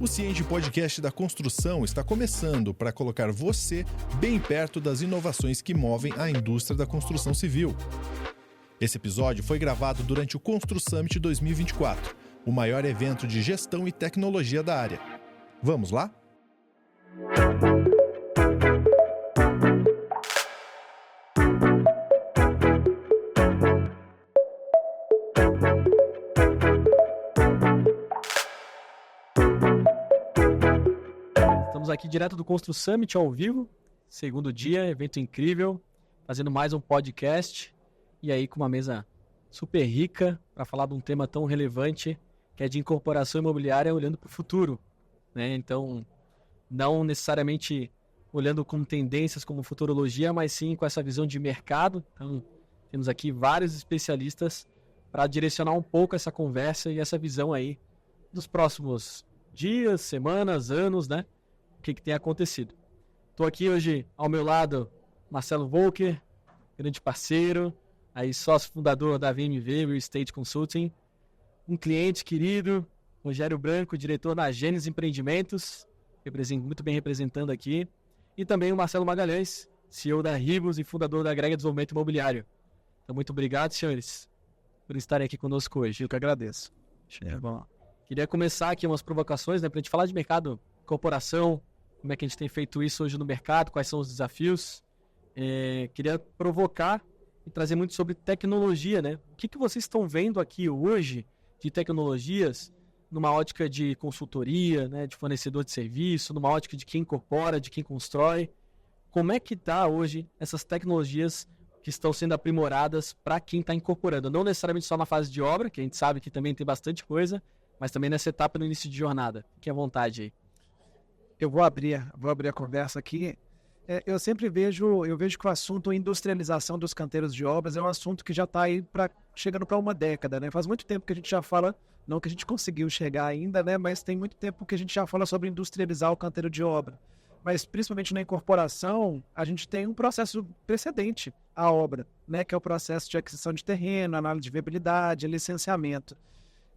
O Ciente Podcast da Construção está começando para colocar você bem perto das inovações que movem a indústria da construção civil. Esse episódio foi gravado durante o Constru Summit 2024, o maior evento de gestão e tecnologia da área. Vamos lá? Estamos aqui direto do Constru Summit ao vivo, segundo dia, evento incrível, fazendo mais um podcast e aí com uma mesa super rica para falar de um tema tão relevante que é de incorporação imobiliária olhando para o futuro, né? Então, não necessariamente olhando como tendências, como futurologia, mas sim com essa visão de mercado. Então, temos aqui vários especialistas para direcionar um pouco essa conversa e essa visão aí dos próximos dias, semanas, anos, né? O que tem acontecido. Estou aqui hoje ao meu lado, Marcelo Volker, grande parceiro, aí sócio fundador da VMV, Real Estate Consulting, um cliente querido, Rogério Branco, diretor da Gênesis Empreendimentos, muito bem representando aqui, e também o Marcelo Magalhães, CEO da Ribus e fundador da Agrega Desenvolvimento Imobiliário. Então, muito obrigado, senhores, por estarem aqui conosco hoje. Eu que agradeço. Bom, queria começar aqui umas provocações, né, para a gente falar de mercado, corporação, como é que a gente tem feito isso hoje no mercado, quais são os desafios. Queria provocar e trazer muito sobre tecnologia, né? O que vocês estão vendo aqui hoje de tecnologias numa ótica de consultoria, né, de fornecedor de serviço, numa ótica de quem incorpora, de quem constrói. Como é que está hoje essas tecnologias que estão sendo aprimoradas para quem está incorporando? Não necessariamente só na fase de obra, que a gente sabe que também tem bastante coisa, mas também nessa etapa no início de jornada. Fique à vontade aí. Eu vou abrir a conversa aqui. Eu sempre vejo que o assunto industrialização dos canteiros de obras é um assunto que já está aí chegando para uma década, né? Faz muito tempo que a gente já fala, não que a gente conseguiu chegar ainda, né? Mas tem muito tempo que a gente já fala sobre industrializar o canteiro de obra. Mas principalmente na incorporação, a gente tem um processo precedente à obra, né? Que é o processo de aquisição de terreno, análise de viabilidade, licenciamento.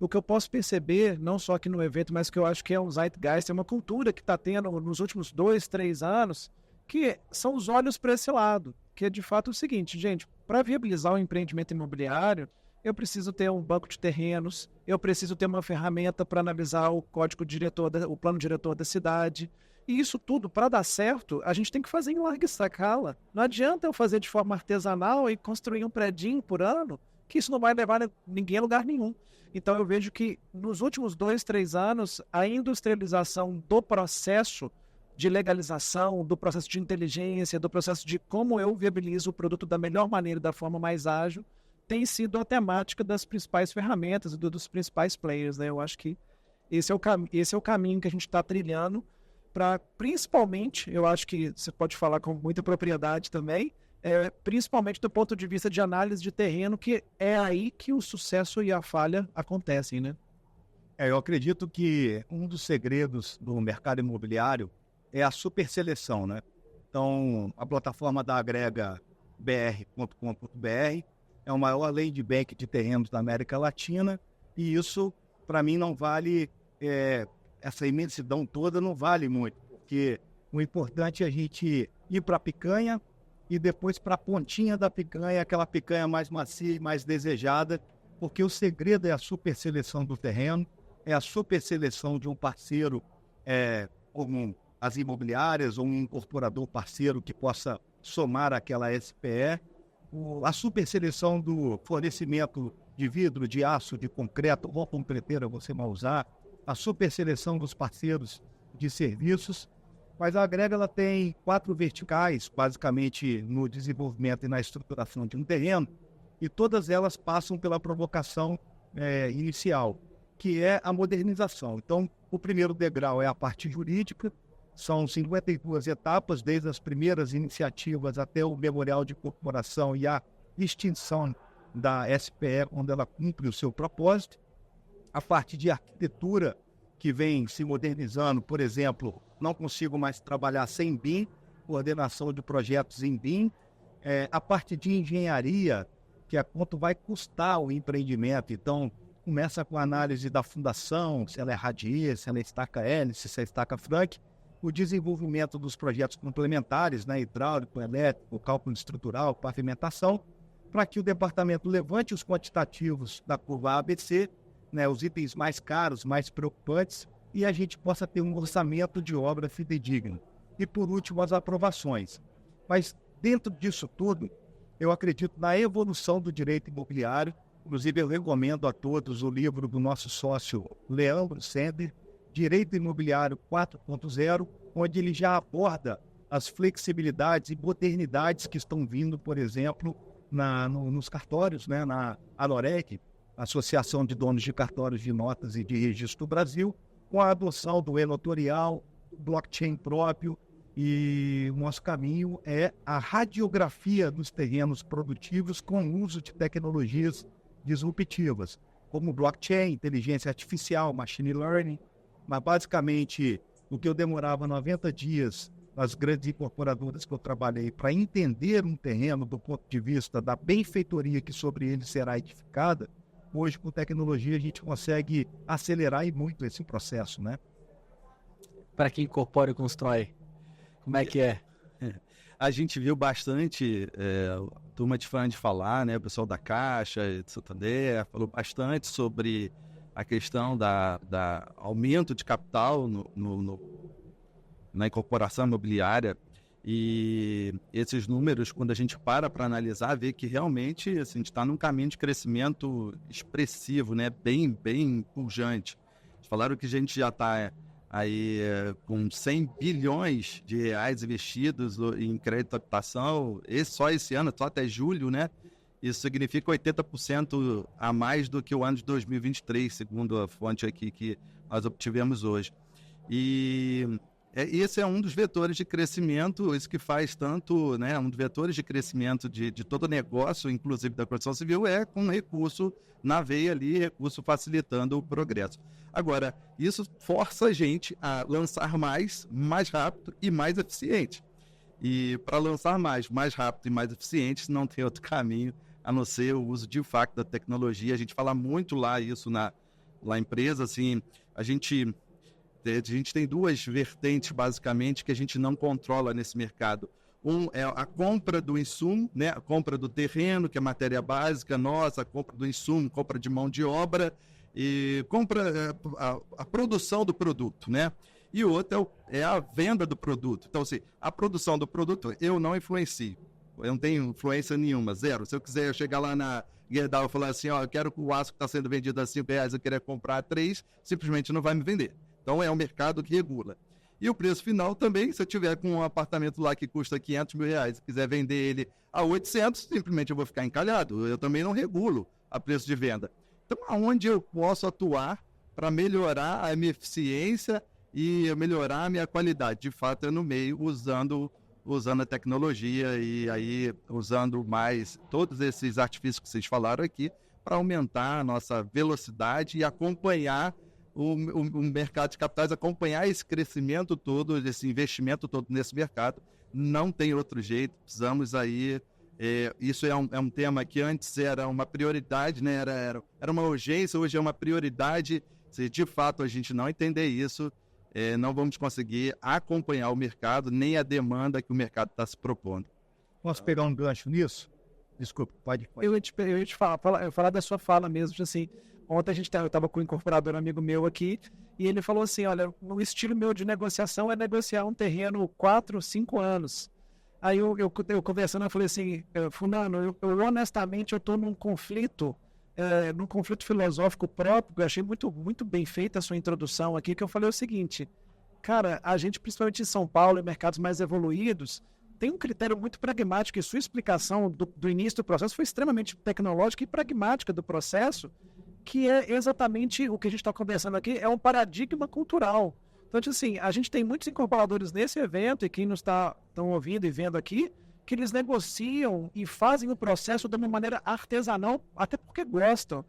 O que eu posso perceber, não só aqui no evento, mas que eu acho que é um zeitgeist, é uma cultura que está tendo nos últimos 2, 3 anos, que são os olhos para esse lado, que é de fato o seguinte, gente, para viabilizar o empreendimento imobiliário, eu preciso ter um banco de terrenos, eu preciso ter uma ferramenta para analisar o código diretor, o plano diretor da cidade, e isso tudo, para dar certo, a gente tem que fazer em larga escala. Não adianta eu fazer de forma artesanal e construir um predinho por ano, que isso não vai levar ninguém a lugar nenhum. Então eu vejo que nos últimos 2, 3 anos, a industrialização do processo de legalização, do processo de inteligência, do processo de como eu viabilizo o produto da melhor maneira, da forma mais ágil, tem sido a temática das principais ferramentas e dos principais players, né? Eu acho que esse é o caminho que a gente está trilhando para, principalmente, eu acho que você pode falar com muita propriedade também, principalmente do ponto de vista de análise de terreno, que é aí que o sucesso e a falha acontecem, né? Eu acredito que um dos segredos do mercado imobiliário é a superseleção, né? Então, a plataforma da Agrega br.com.br é o maior land bank de terrenos da América Latina e isso, para mim, não vale, essa imensidão toda não vale muito, porque o importante é a gente ir para a picanha e depois para a pontinha da picanha, aquela picanha mais macia e mais desejada, porque o segredo é a superseleção do terreno, é a superseleção de um parceiro como as imobiliárias ou um incorporador parceiro que possa somar aquela SPE, a superseleção do fornecimento de vidro, de aço, de concreto ou concreteira você vai usar, a superseleção dos parceiros de serviços. Mas a Agrega ela tem 4 verticais, basicamente no desenvolvimento e na estruturação de um terreno, e todas elas passam pela provocação inicial, que é a modernização. Então, o primeiro degrau é a parte jurídica, são 52 etapas, desde as primeiras iniciativas até o memorial de incorporação e a extinção da SPE, quando ela cumpre o seu propósito. A parte de arquitetura, que vem se modernizando, por exemplo, não consigo mais trabalhar sem BIM, coordenação de projetos em BIM. A parte de engenharia, que é quanto vai custar o empreendimento. Então, começa com a análise da fundação, se ela é radier, se ela é estaca hélice, se é estaca franque, o desenvolvimento dos projetos complementares, né, hidráulico, elétrico, cálculo estrutural, pavimentação, para que o departamento levante os quantitativos da curva ABC, né, os itens mais caros, mais preocupantes, e a gente possa ter um orçamento de obra fidedigno. E, por último, as aprovações. Mas, dentro disso tudo, eu acredito na evolução do direito imobiliário. Inclusive, eu recomendo a todos o livro do nosso sócio Leandro Sender, Direito Imobiliário 4.0, onde ele já aborda as flexibilidades e modernidades que estão vindo, por exemplo, nos cartórios, né, na ANOREC, Associação de Donos de Cartórios de Notas e de Registro do Brasil, com a adoção do e-notorial, blockchain próprio, e o nosso caminho é a radiografia dos terrenos produtivos com o uso de tecnologias disruptivas, como blockchain, inteligência artificial, machine learning. Mas, basicamente, o que eu demorava 90 dias nas grandes incorporadoras que eu trabalhei para entender um terreno do ponto de vista da benfeitoria que sobre ele será edificada, hoje, com tecnologia, a gente consegue acelerar e muito esse processo, né? Para quem incorpora e constrói, como é que é? A gente viu bastante turma de fã de falar, né? O pessoal da Caixa, de Santander, falou bastante sobre a questão da aumento de capital na incorporação imobiliária. E esses números, quando a gente para analisar, vê que realmente assim, a gente está num caminho de crescimento expressivo, né? Bem pujante. Eles falaram que a gente já está aí com 100 bilhões de reais investidos em crédito à habitação, só esse ano, só até julho, né? Isso significa 80% a mais do que o ano de 2023, segundo a fonte aqui que nós obtivemos hoje. E esse é um dos vetores de crescimento, isso que faz tanto, né, um dos vetores de crescimento de todo negócio, inclusive da construção civil, é com recurso na veia ali, recurso facilitando o progresso. Agora, isso força a gente a lançar mais rápido e mais eficiente. E para lançar mais rápido e mais eficiente, não tem outro caminho a não ser o uso de fato da tecnologia. A gente fala muito lá isso na empresa, assim, a gente tem duas vertentes, basicamente, que a gente não controla nesse mercado. Um é a compra do insumo, né? A compra do terreno, que é matéria básica nossa, a compra do insumo, compra de mão de obra e compra a produção do produto, né? E o outro é a venda do produto. Então, assim, a produção do produto eu não influencio. Eu não tenho influência nenhuma, zero. Se eu quiser chegar lá na Gerdau e falar assim, ó, eu quero que o aço que está sendo vendido a R$5, eu queria comprar a 3, simplesmente não vai me vender. Então, é o mercado que regula. E o preço final também, se eu tiver com um apartamento lá que custa R$500 mil e quiser vender ele a 800, simplesmente eu vou ficar encalhado. Eu também não regulo a preço de venda. Então, aonde eu posso atuar para melhorar a minha eficiência e melhorar a minha qualidade? De fato, é no meio, usando a tecnologia e aí usando mais todos esses artifícios que vocês falaram aqui para aumentar a nossa velocidade e acompanhar o mercado de capitais, acompanhar esse crescimento todo, esse investimento todo nesse mercado. Não tem outro jeito, precisamos aí, isso é um tema que antes era uma prioridade, né? Era uma urgência, hoje é uma prioridade. Se de fato a gente não entender isso, não vamos conseguir acompanhar o mercado, nem a demanda que o mercado está se propondo. Posso pegar um gancho nisso? Desculpa, pode. Eu ia te falar da sua fala mesmo, assim. Ontem eu estava com um incorporador amigo meu aqui e ele falou assim, olha, o estilo meu de negociação é negociar um terreno 4, 5 anos. Aí eu conversando, eu falei assim, fulano, eu honestamente eu estou num conflito filosófico próprio. Eu achei muito, muito bem feita a sua introdução aqui, que eu falei o seguinte, cara, a gente, principalmente em São Paulo, em mercados mais evoluídos, tem um critério muito pragmático e sua explicação do início do processo foi extremamente tecnológica e pragmática do processo, que é exatamente o que a gente está conversando aqui, é um paradigma cultural. Então, assim, a gente tem muitos incorporadores nesse evento, e quem nos estão ouvindo e vendo aqui, que eles negociam e fazem o processo de uma maneira artesanal, até porque gostam.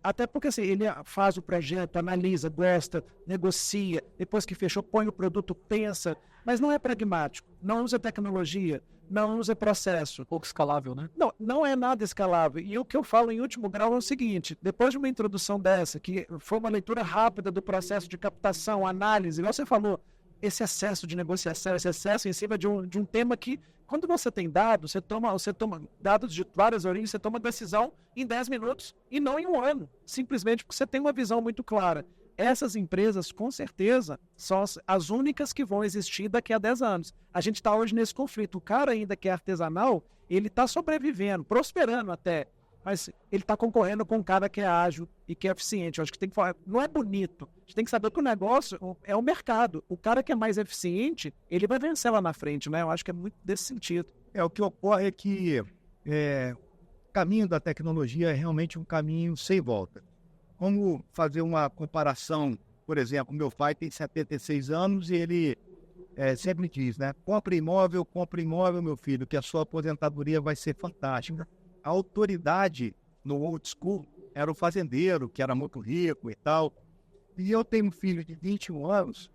Até porque assim, ele faz o projeto, analisa, gosta, negocia, depois que fechou, põe o produto, pensa, mas não é pragmático, não usa tecnologia, não usa processo. Pouco escalável, né? Não é nada escalável. E o que eu falo em último grau é o seguinte, depois de uma introdução dessa, que foi uma leitura rápida do processo de captação, análise, igual você falou, esse excesso de negociação, esse excesso em cima de um tema que, quando você tem dados, você toma dados de várias origens, você toma decisão em 10 minutos e não em 1 ano, simplesmente porque você tem uma visão muito clara. Essas empresas, com certeza, são as únicas que vão existir daqui a 10 anos. A gente está hoje nesse conflito. O cara ainda que é artesanal, ele está sobrevivendo, prosperando até, mas ele está concorrendo com um cara que é ágil e que é eficiente. Eu acho que tem que falar, não é bonito. A gente tem que saber que o negócio é o mercado. O cara que é mais eficiente, ele vai vencer lá na frente, né? Eu acho que é muito desse sentido. O que ocorre é que o caminho da tecnologia é realmente um caminho sem volta. Como fazer uma comparação, por exemplo, meu pai tem 76 anos e ele sempre diz, né? Compre imóvel, meu filho, que a sua aposentadoria vai ser fantástica. A autoridade no old school era o fazendeiro, que era muito rico e tal. E eu tenho um filho de 21 anos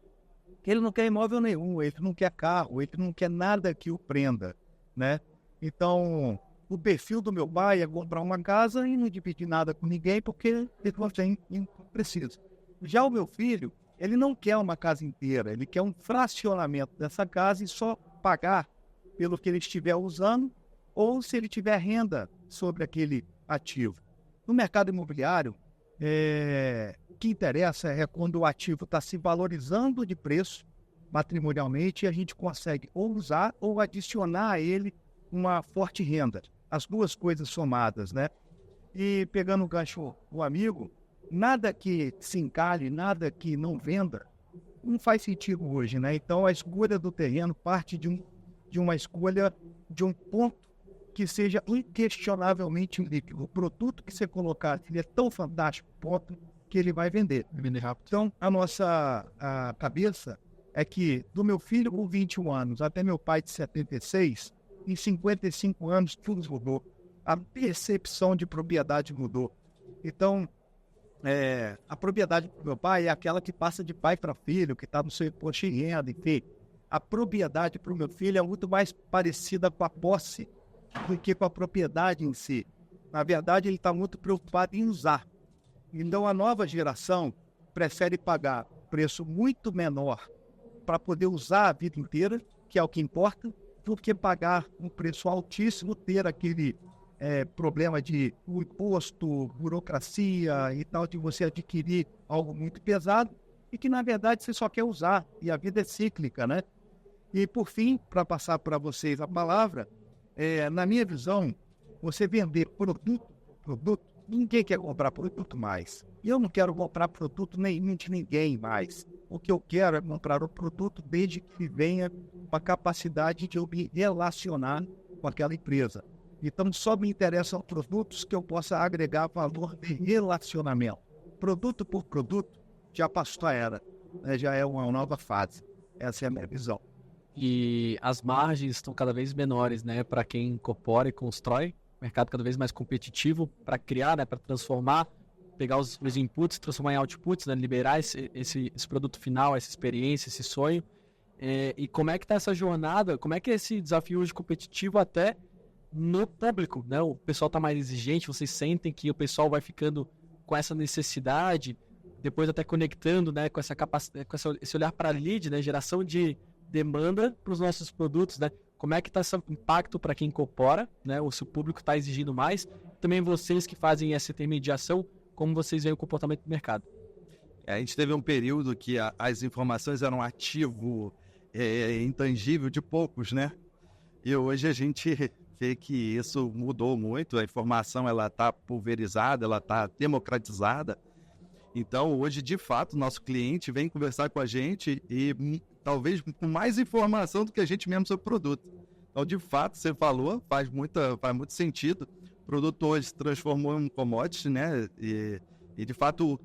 que ele não quer imóvel nenhum, ele não quer carro, ele não quer nada que o prenda, né? Então, o perfil do meu pai é comprar uma casa e não dividir nada com ninguém porque ele não tem, não precisa. Já o meu filho, ele não quer uma casa inteira, ele quer um fracionamento dessa casa e só pagar pelo que ele estiver usando ou se ele tiver renda sobre aquele ativo. No mercado imobiliário, o que interessa é quando o ativo está se valorizando de preço patrimonialmente e a gente consegue ou usar ou adicionar a ele uma forte renda. As duas coisas somadas, né? E pegando o gancho do amigo, nada que se encalhe, nada que não venda, não faz sentido hoje, né? Então a escolha do terreno parte de uma escolha de um ponto que seja inquestionavelmente líquido. O produto que você colocar, ele é tão fantástico, ponto, que ele vai vender. Vender rápido. Então, a cabeça é que do meu filho com 21 anos até meu pai de 76, em 55 anos tudo mudou. A percepção de propriedade mudou. Então, a propriedade do meu pai é aquela que passa de pai para filho, que está no seu imposto de renda, enfim. A propriedade para o meu filho é muito mais parecida com a posse do que com a propriedade em si. Na verdade, ele está muito preocupado em usar. Então, a nova geração prefere pagar preço muito menor para poder usar a vida inteira, que é o que importa, do que pagar um preço altíssimo, ter aquele problema de imposto, burocracia e tal, de você adquirir algo muito pesado e que, na verdade, você só quer usar. E a vida é cíclica, né? E, por fim, para passar para vocês a palavra, na minha visão, você vender produto, ninguém quer comprar produto mais. E eu não quero comprar produto nenhum de ninguém mais. O que eu quero é comprar o produto desde que venha com a capacidade de eu me relacionar com aquela empresa. Então, só me interessam produtos que eu possa agregar valor de relacionamento. Produto por produto, já passou a era, né? Já é uma nova fase. Essa é a minha visão. E as margens estão cada vez menores, né? Para quem incorpora e constrói, mercado cada vez mais competitivo para criar, né? Para transformar, pegar os inputs, transformar em outputs, né? Liberar esse produto final, essa experiência, esse sonho. E como é que está essa jornada? Como é que é esse desafio hoje competitivo até no público, né? O pessoal está mais exigente, vocês sentem que o pessoal vai ficando com essa necessidade, depois até conectando, né? Com essa capacidade, com esse olhar para lead, né? Geração de demanda para os nossos produtos, né? Como é que está esse impacto para quem incorpora, né? Ou se o público está exigindo mais. Também vocês que fazem essa intermediação, como vocês veem o comportamento do mercado. A gente teve um período que as informações eram um ativo intangível de poucos, né? E hoje a gente vê que isso mudou muito. A informação ela está pulverizada, ela está democratizada. Então, hoje, de fato, o nosso cliente vem conversar com a gente e talvez com mais informação do que a gente mesmo sobre o produto. Então, de fato, você falou, faz muito sentido. O produto hoje se transformou em um commodity, né? E de fato,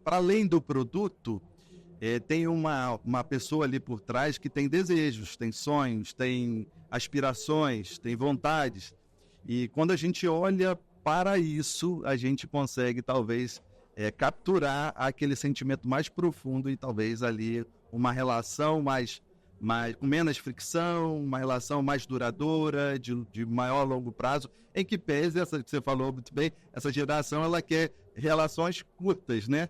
para além do produto, tem uma pessoa ali por trás que tem desejos, tem sonhos, tem aspirações, tem vontades. E quando a gente olha para isso, a gente consegue, talvez, capturar aquele sentimento mais profundo e talvez ali uma relação mais com menos fricção, uma relação mais duradoura, de maior longo prazo, em que pese, essa que você falou muito bem, essa geração ela quer relações curtas, né?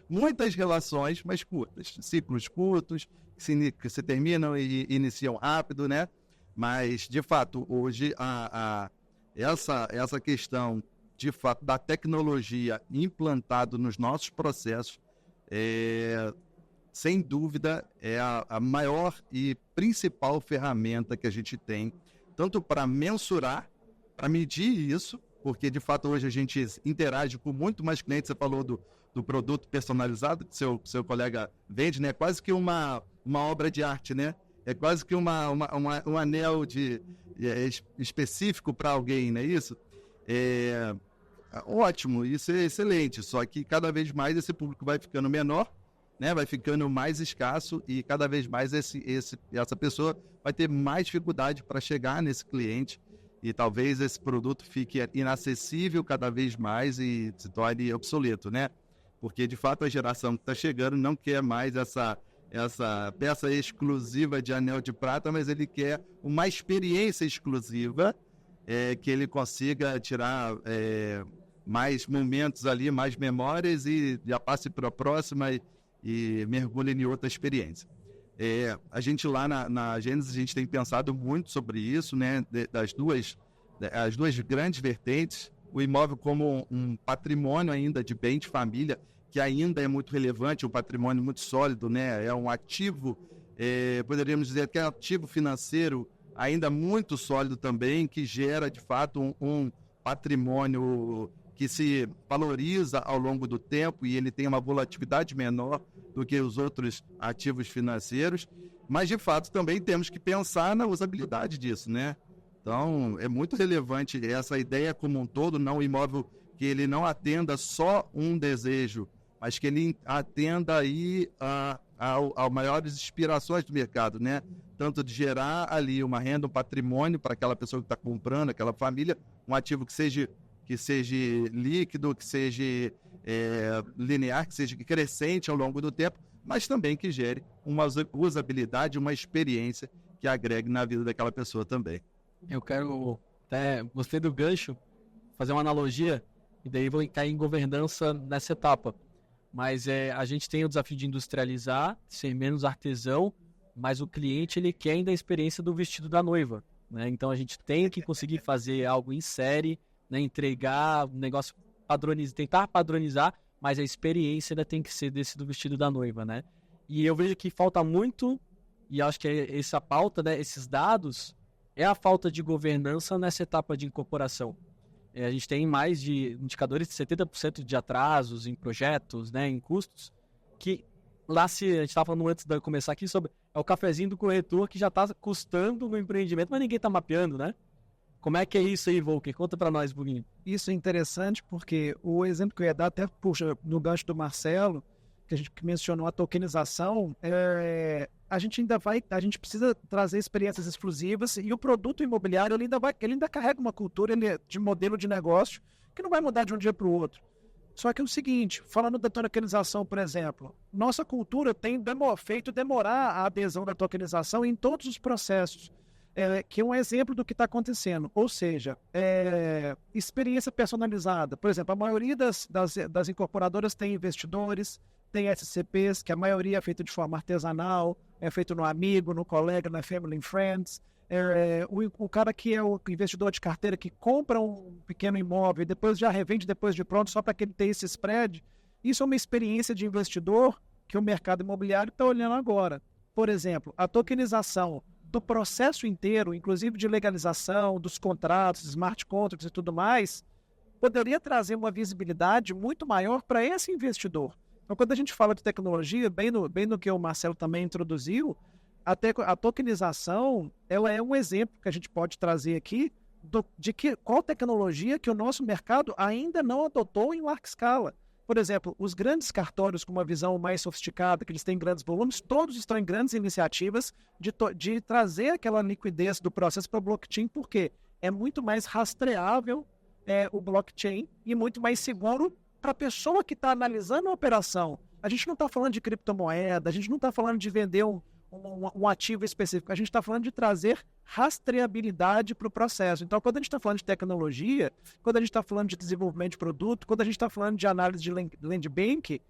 Muitas relações, mas curtas, ciclos curtos, que se terminam e iniciam rápido, né? Mas, de fato, hoje, essa questão, de fato, da tecnologia implantada nos nossos processos, sem dúvida, é a maior e principal ferramenta que a gente tem, tanto para mensurar, para medir isso, porque, de fato, hoje a gente interage com muito mais clientes. Você falou do produto personalizado que seu colega vende, né? Quase que uma obra de arte, né? É quase que um anel específico para alguém, não é isso? Ótimo, isso é excelente, só que cada vez mais esse público vai ficando menor, né? Vai ficando mais escasso e cada vez mais essa pessoa vai ter mais dificuldade para chegar nesse cliente e talvez esse produto fique inacessível cada vez mais e se torne obsoleto, né? Porque, de fato, a geração que está chegando não quer mais essa peça exclusiva de anel de prata, mas ele quer uma experiência exclusiva, que ele consiga tirar mais momentos ali, mais memórias e já passe para a próxima e mergulhe em outra experiência. A gente lá na Gênesis, a gente tem pensado muito sobre isso, né? As duas grandes vertentes, o imóvel como um patrimônio ainda de bem de família, que ainda é muito relevante, um patrimônio muito sólido, né? É um ativo, poderíamos dizer que é um ativo financeiro ainda muito sólido também, que gera, de fato, um patrimônio que se valoriza ao longo do tempo e ele tem uma volatilidade menor do que os outros ativos financeiros, mas, de fato, também temos que pensar na usabilidade disso, né? Então, é muito relevante essa ideia como um todo, não o imóvel que ele não atenda só um desejo, mas que ele atenda aí a maiores inspirações do mercado, né? Tanto de gerar ali uma renda, um patrimônio para aquela pessoa que está comprando, aquela família, um ativo que seja líquido, que seja linear, que seja crescente ao longo do tempo, mas também que gere uma usabilidade, uma experiência que agregue na vida daquela pessoa também. Eu gostei do gancho, fazer uma analogia, e daí vou cair em governança nessa etapa. Mas a gente tem o desafio de industrializar, ser menos artesão, mas o cliente ele quer ainda a experiência do vestido da noiva, né? Então a gente tem que conseguir fazer algo em série, né? Entregar um negócio tentar padronizar, mas a experiência ainda tem que ser desse do vestido da noiva, né? E eu vejo que falta muito, e acho que essa pauta, né, esses dados, é a falta de governança nessa etapa de incorporação. A gente tem mais de indicadores de 70% de atrasos em projetos, né, em custos, que lá a gente estava falando antes de começar aqui sobre o cafezinho do corretor que já está custando no empreendimento, mas ninguém está mapeando, né? Como é que é isso aí, Volker? Conta para nós, Buguinho. Isso é interessante porque o exemplo que eu ia dar, até puxa no gancho do Marcelo, que a gente mencionou a tokenização, a gente precisa trazer experiências exclusivas e o produto imobiliário ele ainda carrega uma cultura de modelo de negócio que não vai mudar de um dia para o outro. Só que é o seguinte, falando da tokenização, por exemplo, nossa cultura tem feito demorar a adesão da tokenização em todos os processos, que é um exemplo do que está acontecendo. Ou seja, experiência personalizada. Por exemplo, a maioria das incorporadoras tem investidores, tem SCPs, que a maioria é feita de forma artesanal, é feito no amigo, no colega, na family and friends. O cara que é o investidor de carteira que compra um pequeno imóvel e depois já revende depois de pronto só para que ele tenha esse spread. Isso é uma experiência de investidor que o mercado imobiliário está olhando agora. Por exemplo, a tokenização do processo inteiro, inclusive de legalização, dos contratos, smart contracts e tudo mais, poderia trazer uma visibilidade muito maior para esse investidor. Então, quando a gente fala de tecnologia, bem no que o Marcelo também introduziu, a tokenização ela é um exemplo que a gente pode trazer aqui qual tecnologia que o nosso mercado ainda não adotou em larga escala. Por exemplo, os grandes cartórios com uma visão mais sofisticada, que eles têm grandes volumes, todos estão em grandes iniciativas de trazer aquela liquidez do processo para o blockchain, porque é muito mais rastreável o blockchain e muito mais seguro para a pessoa que está analisando a operação. A gente não está falando de criptomoeda, a gente não está falando de vender um ativo específico. A gente está falando de trazer rastreabilidade para o processo. Então, quando a gente está falando de tecnologia, quando a gente está falando de desenvolvimento de produto, quando a gente está falando de análise de land bank,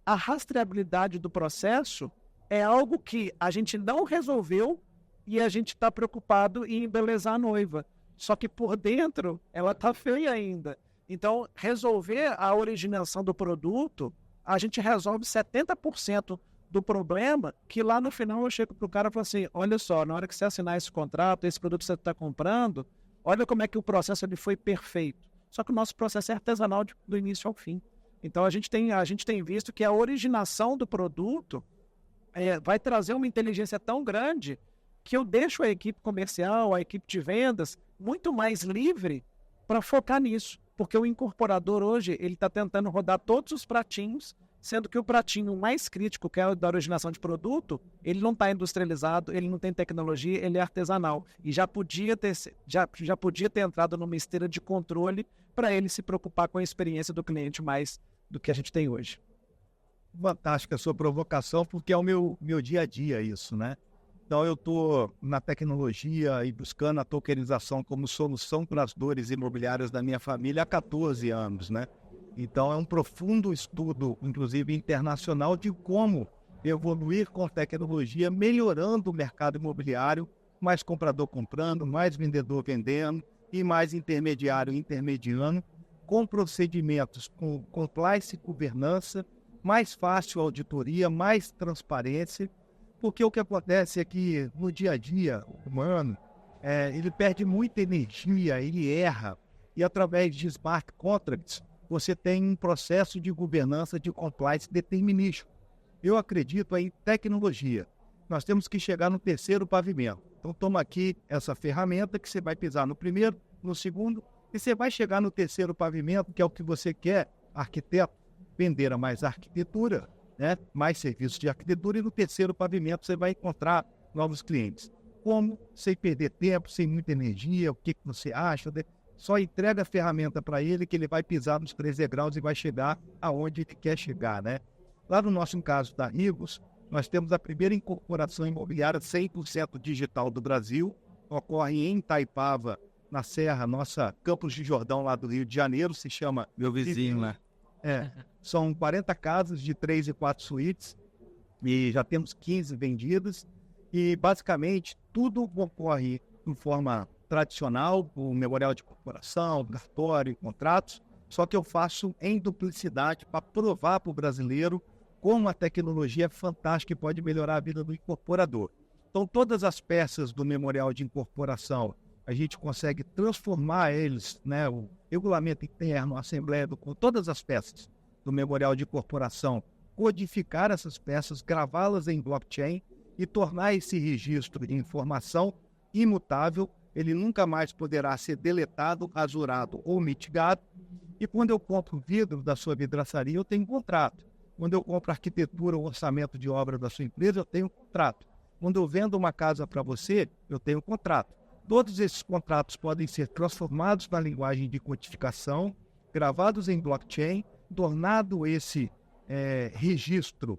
a rastreabilidade do processo é algo que a gente não resolveu e a gente está preocupado em embelezar a noiva. Só que por dentro, ela está feia ainda. Então, resolver a originação do produto, a gente resolve 70% do problema, que lá no final eu chego para o cara e falo assim, olha só, na hora que você assinar esse contrato, esse produto que você está comprando, olha como é que o processo ele foi perfeito. Só que o nosso processo é artesanal do início ao fim. Então, a gente tem visto que a originação do produto vai trazer uma inteligência tão grande que eu deixo a equipe comercial, a equipe de vendas, muito mais livre para focar nisso. Porque o incorporador hoje, ele está tentando rodar todos os pratinhos, sendo que o pratinho mais crítico, que é o da originação de produto, ele não está industrializado, ele não tem tecnologia, ele é artesanal. E já podia ter entrado numa esteira de controle para ele se preocupar com a experiência do cliente mais do que a gente tem hoje. Fantástica a sua provocação, porque é o meu dia a dia isso, né? Então, eu estou na tecnologia e buscando a tokenização como solução para as dores imobiliárias da minha família há 14 anos, né? Então, é um profundo estudo, inclusive internacional, de como evoluir com tecnologia, melhorando o mercado imobiliário, mais comprador comprando, mais vendedor vendendo e mais intermediário intermediando, com procedimentos com compliance e governança, mais fácil auditoria, mais transparência. Porque o que acontece é que no dia a dia humano, ele perde muita energia, ele erra. E através de smart contracts, você tem um processo de governança de compliance determinístico. Eu acredito em tecnologia. Nós temos que chegar no terceiro pavimento. Então, toma aqui essa ferramenta que você vai pisar no primeiro, no segundo, e você vai chegar no terceiro pavimento, que é o que você quer, arquiteto, vender a mais arquitetura, né? Mais serviços de arquitetura, e no terceiro pavimento você vai encontrar novos clientes. Como? Sem perder tempo, sem muita energia, o que você acha? Só entrega a ferramenta para ele que ele vai pisar nos 3 degraus e vai chegar aonde ele quer chegar, né? Lá no nosso caso da Rigos, nós temos a primeira incorporação imobiliária 100% digital do Brasil, ocorre em Itaipava, na Serra, nossa Campos de Jordão, lá do Rio de Janeiro, se chama... Meu vizinho, né? São 40 casas de 3 e 4 suítes e já temos 15 vendidas e basicamente tudo ocorre de forma tradicional, o memorial de corporação, cartório, contratos, só que eu faço em duplicidade para provar para o brasileiro como a tecnologia é fantástica e pode melhorar a vida do incorporador. Então todas as peças do memorial de incorporação a gente consegue transformar eles, né, o regulamento interno, a assembleia, com todas as peças do memorial de incorporação, codificar essas peças, gravá-las em blockchain e tornar esse registro de informação imutável. Ele nunca mais poderá ser deletado, rasurado ou mitigado. E quando eu compro vidro da sua vidraçaria, eu tenho um contrato. Quando eu compro arquitetura ou orçamento de obra da sua empresa, eu tenho um contrato. Quando eu vendo uma casa para você, eu tenho um contrato. Todos esses contratos podem ser transformados na linguagem de codificação, gravados em blockchain, tornado esse registro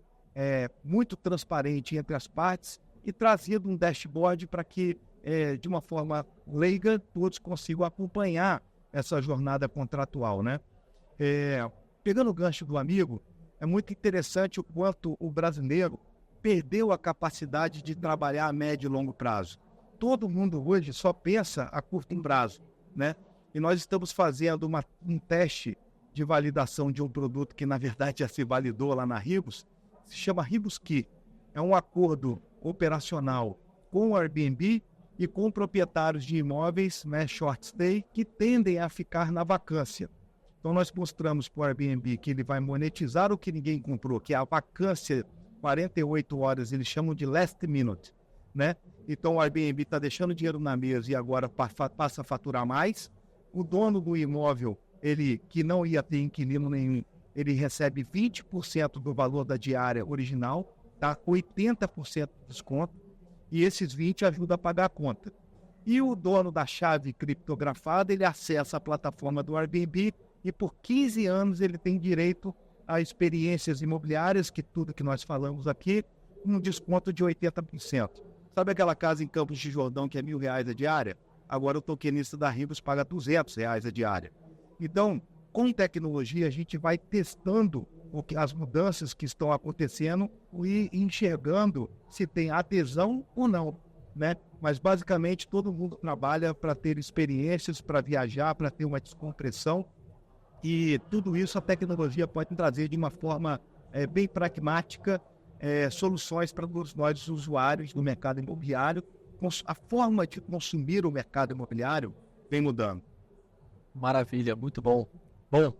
muito transparente entre as partes e trazido um dashboard para que, de uma forma leiga, todos consigam acompanhar essa jornada contratual, né? Pegando o gancho do amigo, é muito interessante o quanto o brasileiro perdeu a capacidade de trabalhar a médio e longo prazo. Todo mundo hoje só pensa a curto prazo, né? E nós estamos fazendo um teste de validação de um produto que, na verdade, já se validou lá na Rigos, se chama Rigos Key. É um acordo operacional com o Airbnb e com proprietários de imóveis, né, short stay, que tendem a ficar na vacância. Então, nós mostramos para o Airbnb que ele vai monetizar o que ninguém comprou, que é a vacância 48 horas, eles chamam de last minute, né? Então, o Airbnb está deixando dinheiro na mesa e agora passa a faturar mais. O dono do imóvel, ele que não ia ter inquilino nenhum, ele recebe 20% do valor da diária original, tá? 80% de desconto, e esses 20% ajudam a pagar a conta. E o dono da chave criptografada, ele acessa a plataforma do Airbnb e por 15 anos ele tem direito a experiências imobiliárias, que tudo que nós falamos aqui, um desconto de 80%. Sabe aquela casa em Campos de Jordão que é R$1.000 a diária? Agora o tokenista da Ribos paga R$200 a diária. Então, com tecnologia, a gente vai testando as mudanças que estão acontecendo e enxergando se tem adesão ou não, né? Mas, basicamente, todo mundo trabalha para ter experiências, para viajar, para ter uma descompressão. E tudo isso a tecnologia pode trazer de uma forma bem pragmática, soluções para nós usuários do mercado imobiliário. A forma de consumir o mercado imobiliário vem mudando. Maravilha, muito bom. Bom,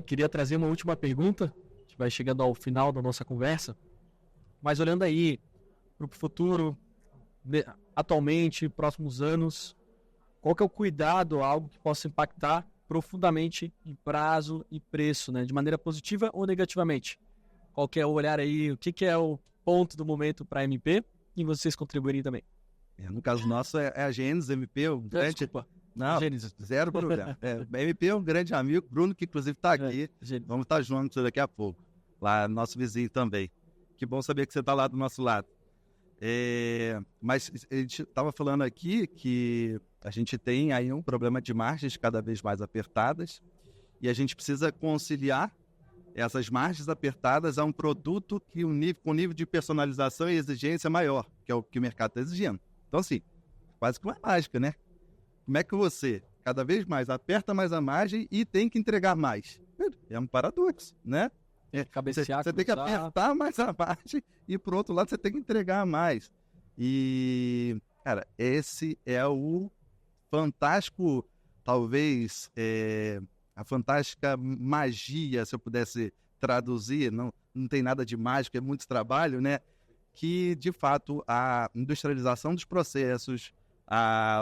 queria trazer uma última pergunta. A gente vai chegando ao final da nossa conversa. Mas olhando aí para o futuro, atualmente, próximos anos, qual que é o cuidado, algo que possa impactar profundamente em prazo e preço, né? De maneira positiva ou negativamente? Qual que é o olhar aí, o que é o ponto do momento para a MP e vocês contribuírem também? No caso nosso é a Gênesis MP, o grande... Desculpa. Não, Gênesis. zero problema. A MP é um grande amigo, Bruno, que inclusive está aqui. Vamos estar juntos daqui a pouco. Lá, nosso vizinho também. Que bom saber que você está lá do nosso lado. Mas a gente estava falando aqui que a gente tem aí um problema de margens cada vez mais apertadas e a gente precisa conciliar essas margens apertadas a um produto que com nível de personalização e exigência maior, que é o que o mercado está exigindo. Então, assim, quase que uma mágica, né? Como é que você, cada vez mais, aperta mais a margem e tem que entregar mais? É um paradoxo, né? Você tem que apertar mais a margem e, por outro lado, você tem que entregar mais. E, cara, esse é o fantástico, talvez, a fantástica magia, se eu pudesse traduzir, não tem nada de mágico, é muito trabalho, né? Que, de fato, a industrialização dos processos,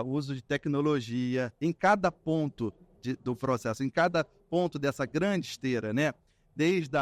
o uso de tecnologia, em cada ponto do processo, em cada ponto dessa grande esteira, né? Desde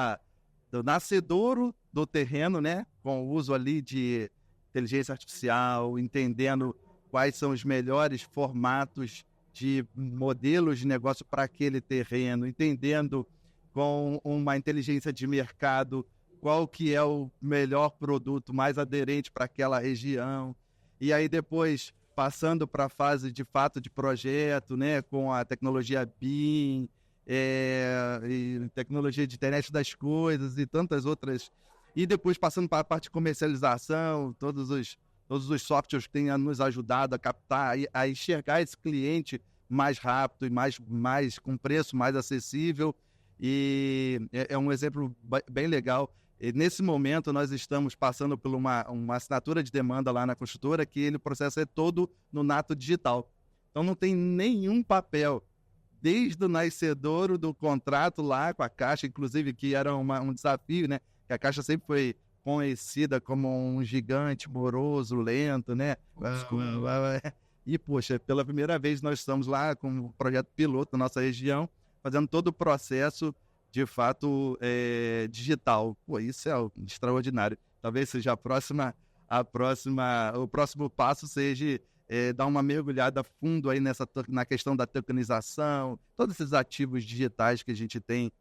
do nascedouro do terreno, né? Com o uso ali de inteligência artificial, entendendo quais são os melhores formatos de modelos de negócio para aquele terreno, entendendo com uma inteligência de mercado qual que é o melhor produto mais aderente para aquela região. E aí depois passando para a fase de fato de projeto, né, com a tecnologia BIM, e tecnologia de internet das coisas e tantas outras. E depois passando para a parte de comercialização, todos os softwares que têm nos ajudado a captar, a enxergar esse cliente mais rápido e mais com preço mais acessível. E é um exemplo bem legal. E nesse momento, nós estamos passando por uma assinatura de demanda lá na construtora, que o processo é todo no nato digital. Então, não tem nenhum papel, desde o nascedouro do contrato lá com a Caixa, inclusive, que era um desafio, né? Que a Caixa sempre foi conhecida como um gigante moroso, lento, né? E, poxa, pela primeira vez nós estamos lá com um projeto piloto na nossa região, fazendo todo o processo de fato digital. Pô, isso é extraordinário. Talvez seja o próximo passo seja dar uma mergulhada fundo aí na questão da tokenização, todos esses ativos digitais que a gente tem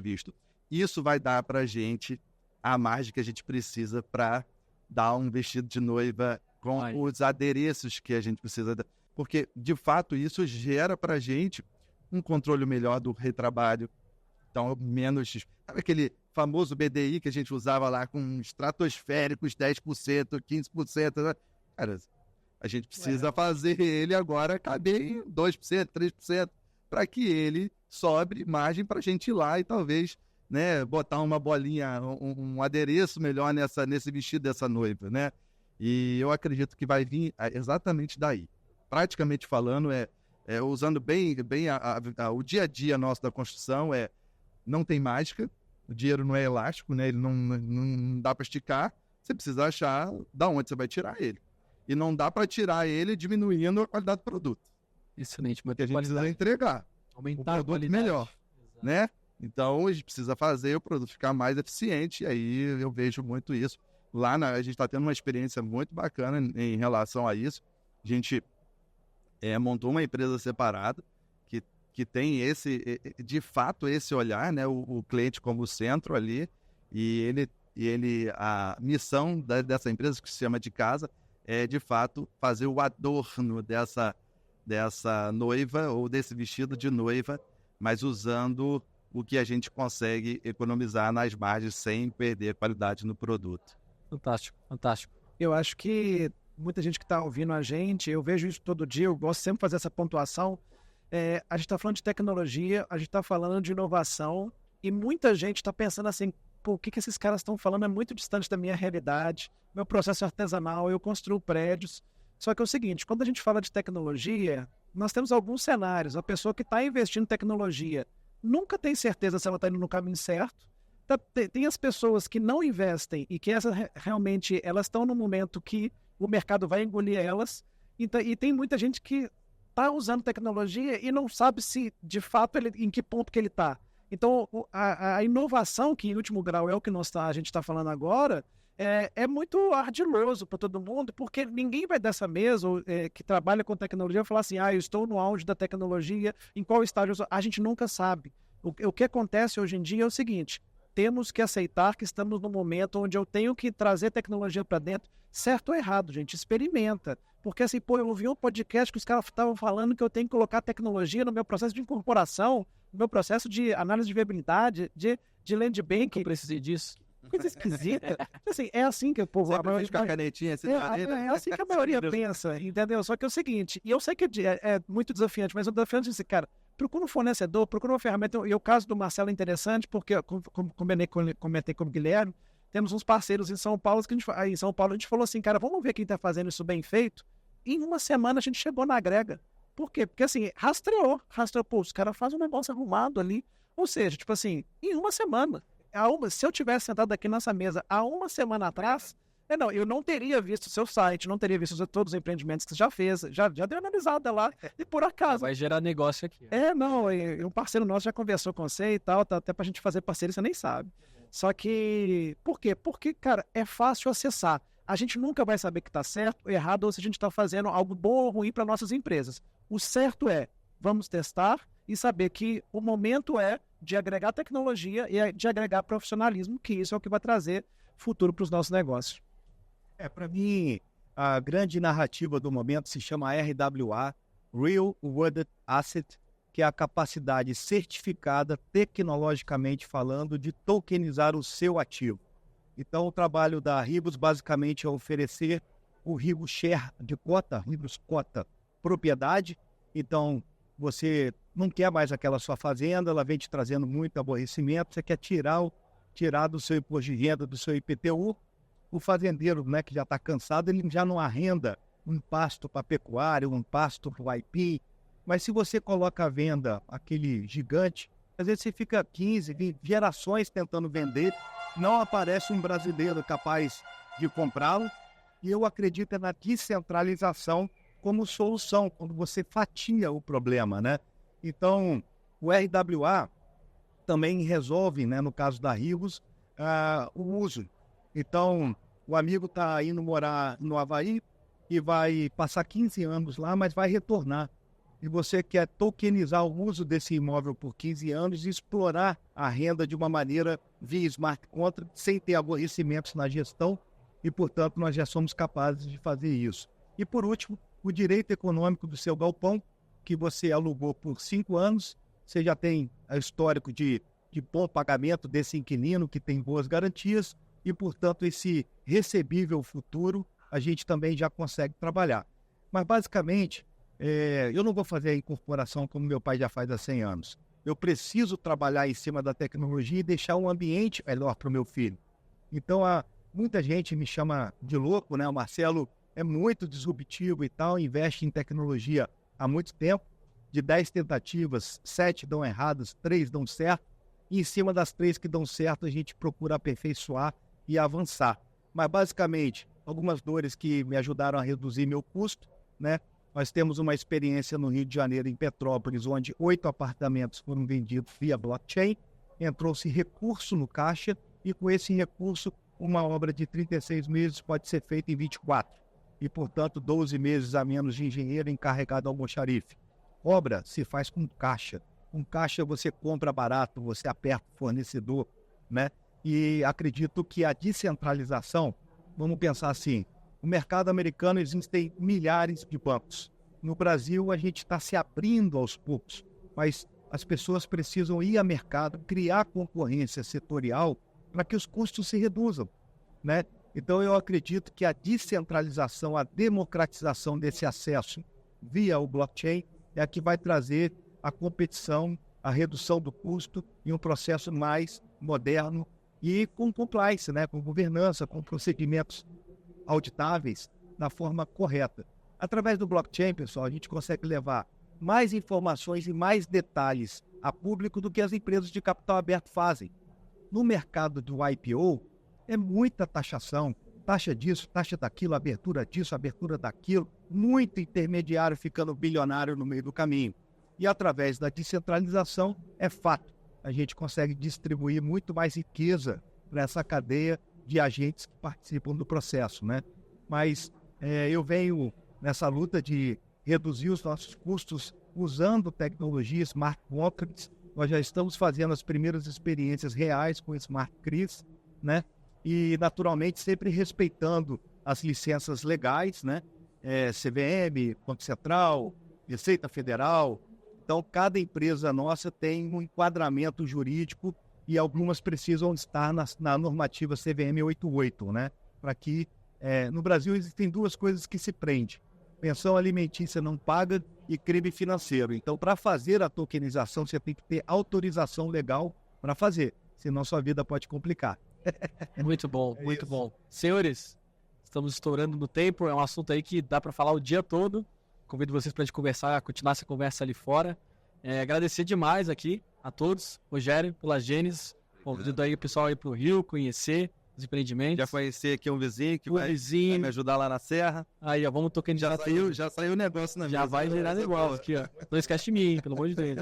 visto. Isso vai dar para a gente a margem que a gente precisa para dar um vestido de noiva com os adereços que a gente precisa. Porque, de fato, isso gera para a gente um controle melhor do retrabalho. Então, menos... Sabe aquele famoso BDI que a gente usava lá com estratosféricos, 10%, 15%? Né? Cara, a gente precisa fazer ele agora caber em 2%, 3%, para que ele sobre margem para a gente ir lá e talvez, né, botar uma bolinha, um adereço melhor nesse vestido dessa noiva, né? E eu acredito que vai vir exatamente daí. Praticamente falando, usando bem o dia a dia nosso da construção, não tem mágica, o dinheiro não é elástico, né? Ele não dá para esticar, você precisa achar de onde você vai tirar ele. E não dá para tirar ele diminuindo a qualidade do produto. Excelente, mas a gente precisa entregar aumentar o produto melhor, né? Então a gente precisa fazer o produto ficar mais eficiente, e aí eu vejo muito isso. Lá a gente está tendo uma experiência muito bacana em relação a isso. A gente montou uma empresa separada que tem de fato esse olhar, né, o cliente como centro ali, e ele a missão dessa empresa, que se chama De Casa, é, de fato, fazer o adorno dessa noiva ou desse vestido de noiva, mas usando o que a gente consegue economizar nas margens sem perder qualidade no produto. Fantástico, fantástico. Eu acho que muita gente que está ouvindo a gente, eu vejo isso todo dia, eu gosto sempre de fazer essa pontuação. A gente está falando de tecnologia, a gente está falando de inovação, e muita gente está pensando assim, pô, o que esses caras estão falando é muito distante da minha realidade, meu processo artesanal, eu construo prédios. Só que é o seguinte, quando a gente fala de tecnologia, nós temos alguns cenários. A pessoa que está investindo em tecnologia nunca tem certeza se ela está indo no caminho certo. Tem as pessoas que não investem e que realmente elas estão no momento que o mercado vai engolir elas. E tem muita gente que está usando tecnologia e não sabe se, de fato, em que ponto que ele está. Então, a inovação, que em último grau é o que a gente está falando agora, é muito ardiloso para todo mundo, porque ninguém vai dessa mesa que trabalha com tecnologia falar assim, eu estou no auge da tecnologia, em qual estágio eu sou? A gente nunca sabe. O que acontece hoje em dia é o seguinte, temos que aceitar que estamos num momento onde eu tenho que trazer tecnologia para dentro, certo ou errado, gente, experimenta. Porque assim, eu ouvi um podcast que os caras estavam falando que eu tenho que colocar tecnologia no meu processo de incorporação, no meu processo de análise de viabilidade, de land bank. Eu precisei disso. Coisa esquisita. Assim, é assim que o povo... Sempre fica com a canetinha assim, é assim que a maioria pensa, entendeu? Só que é o seguinte, e eu sei que é muito desafiante, mas o desafiante é esse, cara, procura um fornecedor, procura uma ferramenta, e o caso do Marcelo é interessante, porque, como comentei com o Guilherme, temos uns parceiros em São Paulo, a gente falou assim, cara, vamos ver quem está fazendo isso bem feito. E em uma semana a gente chegou na Agrega. Por quê? Porque assim, rastreou, pô, os caras fazem um negócio arrumado ali. Ou seja, tipo assim, em uma semana. Se eu tivesse sentado aqui nessa mesa há uma semana atrás, eu não teria visto o seu site, não teria visto todos os empreendimentos que você já fez, já deu analisada lá, e por acaso. Vai gerar negócio aqui. E um parceiro nosso já conversou com você e tal, tá até pra gente fazer parceria, você nem sabe. Só que, por quê? Porque, cara, é fácil acessar. A gente nunca vai saber que tá certo ou errado, ou se a gente tá fazendo algo bom ou ruim para nossas empresas. O certo é, vamos testar e saber que o momento é de agregar tecnologia e de agregar profissionalismo, que isso é o que vai trazer futuro para os nossos negócios. Para mim, a grande narrativa do momento se chama RWA, Real World Asset, que é a capacidade certificada, tecnologicamente falando, de tokenizar o seu ativo. Então, o trabalho da Ribus basicamente é oferecer o Ribus Share de cota, Ribus Cota Propriedade. Então, você não quer mais aquela sua fazenda, ela vem te trazendo muito aborrecimento, você quer tirar do seu imposto de renda, do seu IPTU. O fazendeiro, né, que já está cansado, ele já não arrenda um pasto para pecuária, um pasto para o IP. Mas se você coloca à venda aquele gigante, às vezes você fica 15, 20 gerações tentando vender, não aparece um brasileiro capaz de comprá-lo. E eu acredito na descentralização como solução, quando você fatia o problema, né? Então, o RWA também resolve, né, no caso da Ribus, o uso. Então, o amigo está indo morar no Havaí e vai passar 15 anos lá, mas vai retornar. E você quer tokenizar o uso desse imóvel por 15 anos e explorar a renda de uma maneira via smart contract, sem ter aborrecimentos na gestão, e, portanto, nós já somos capazes de fazer isso. E, por último, o direito econômico do seu galpão, que você alugou por 5 anos, você já tem o histórico de bom pagamento desse inquilino, que tem boas garantias, e, portanto, esse recebível futuro a gente também já consegue trabalhar. Mas, basicamente, eu não vou fazer a incorporação como meu pai já faz há 100 anos. Eu preciso trabalhar em cima da tecnologia e deixar um ambiente melhor para o meu filho. Então, muita gente me chama de louco, né? O Marcelo é muito disruptivo e tal, investe em tecnologia há muito tempo. De 10 tentativas, 7 dão erradas, 3 dão certo. E em cima das 3 que dão certo, a gente procura aperfeiçoar e avançar. Mas, basicamente, algumas dores que me ajudaram a reduzir meu custo, né? Nós temos uma experiência no Rio de Janeiro, em Petrópolis, onde 8 apartamentos foram vendidos via blockchain. Entrou-se recurso no caixa e, com esse recurso, uma obra de 36 meses pode ser feita em 24. E, portanto, 12 meses a menos de engenheiro encarregado ao almoxarife. Obra se faz com caixa. Com caixa você compra barato, você aperta o fornecedor, né? E acredito que a descentralização, vamos pensar assim, no mercado americano existem milhares de bancos. No Brasil, a gente está se abrindo aos poucos, mas as pessoas precisam ir ao mercado, criar concorrência setorial para que os custos se reduzam, né? Então, eu acredito que a descentralização, a democratização desse acesso via o blockchain é a que vai trazer a competição, a redução do custo e um processo mais moderno e com compliance, né? Com governança, com procedimentos auditáveis da forma correta. Através do blockchain, pessoal, a gente consegue levar mais informações e mais detalhes a público do que as empresas de capital aberto fazem. No mercado do IPO, é muita taxação, taxa disso, taxa daquilo, abertura disso, abertura daquilo, muito intermediário ficando bilionário no meio do caminho. E através da descentralização, é fato, a gente consegue distribuir muito mais riqueza para essa cadeia de agentes que participam do processo, né? Mas eu venho nessa luta de reduzir os nossos custos usando tecnologia smart contracts. Nós já estamos fazendo as primeiras experiências reais com smart CRIs, né? E naturalmente sempre respeitando as licenças legais, né? CVM, Banco Central, Receita Federal. Então cada empresa nossa tem um enquadramento jurídico e algumas precisam estar na normativa CVM 88, né? Para que no Brasil existem duas coisas que se prendem: pensão alimentícia não paga e crime financeiro. Então, para fazer a tokenização, você tem que ter autorização legal para fazer, senão sua vida pode complicar. Muito bom, muito bom. Senhores, estamos estourando no tempo, é um assunto aí que dá para falar o dia todo. Convido vocês para a gente conversar, continuar essa conversa ali fora. Agradecer demais aqui a todos, Rogério, pela Gênesis, convido aí o pessoal aí para o Rio, conhecer os empreendimentos. Já conheci aqui um vizinho que vai me ajudar lá na serra. Aí, ó, vamos tocando já saiu o negócio na mesa. Já vai gerar negócio aqui, ó. Não esquece de mim, pelo amor de Deus.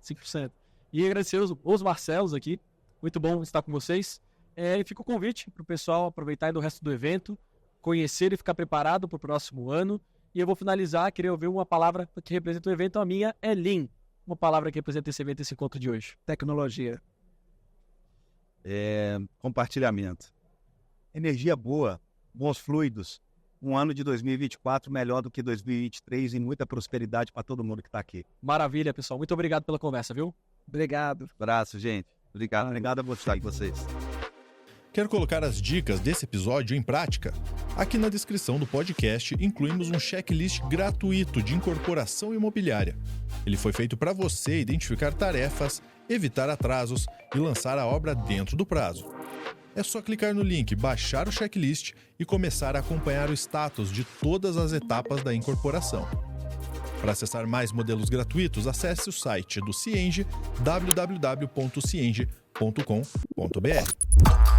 5%. E agradecer os Marcelos aqui. Muito bom estar com vocês. E fica o convite para o pessoal aproveitar do resto do evento, conhecer e ficar preparado para o próximo ano. E eu vou finalizar, queria ouvir uma palavra que representa o evento. A minha é Lean. Uma palavra que representa esse evento, esse encontro de hoje. Tecnologia. Compartilhamento. Energia boa, bons fluidos. Um ano de 2024 melhor do que 2023 e muita prosperidade para todo mundo que está aqui. Maravilha, pessoal. Muito obrigado pela conversa, viu? Obrigado. Abraço, gente. Obrigado a vocês. Quer colocar as dicas desse episódio em prática? Aqui na descrição do podcast incluímos um checklist gratuito de incorporação imobiliária. Ele foi feito para você identificar tarefas, evitar atrasos e lançar a obra dentro do prazo. É só clicar no link, baixar o checklist e começar a acompanhar o status de todas as etapas da incorporação. Para acessar mais modelos gratuitos, acesse o site do Cienge, www.cienge.com.br.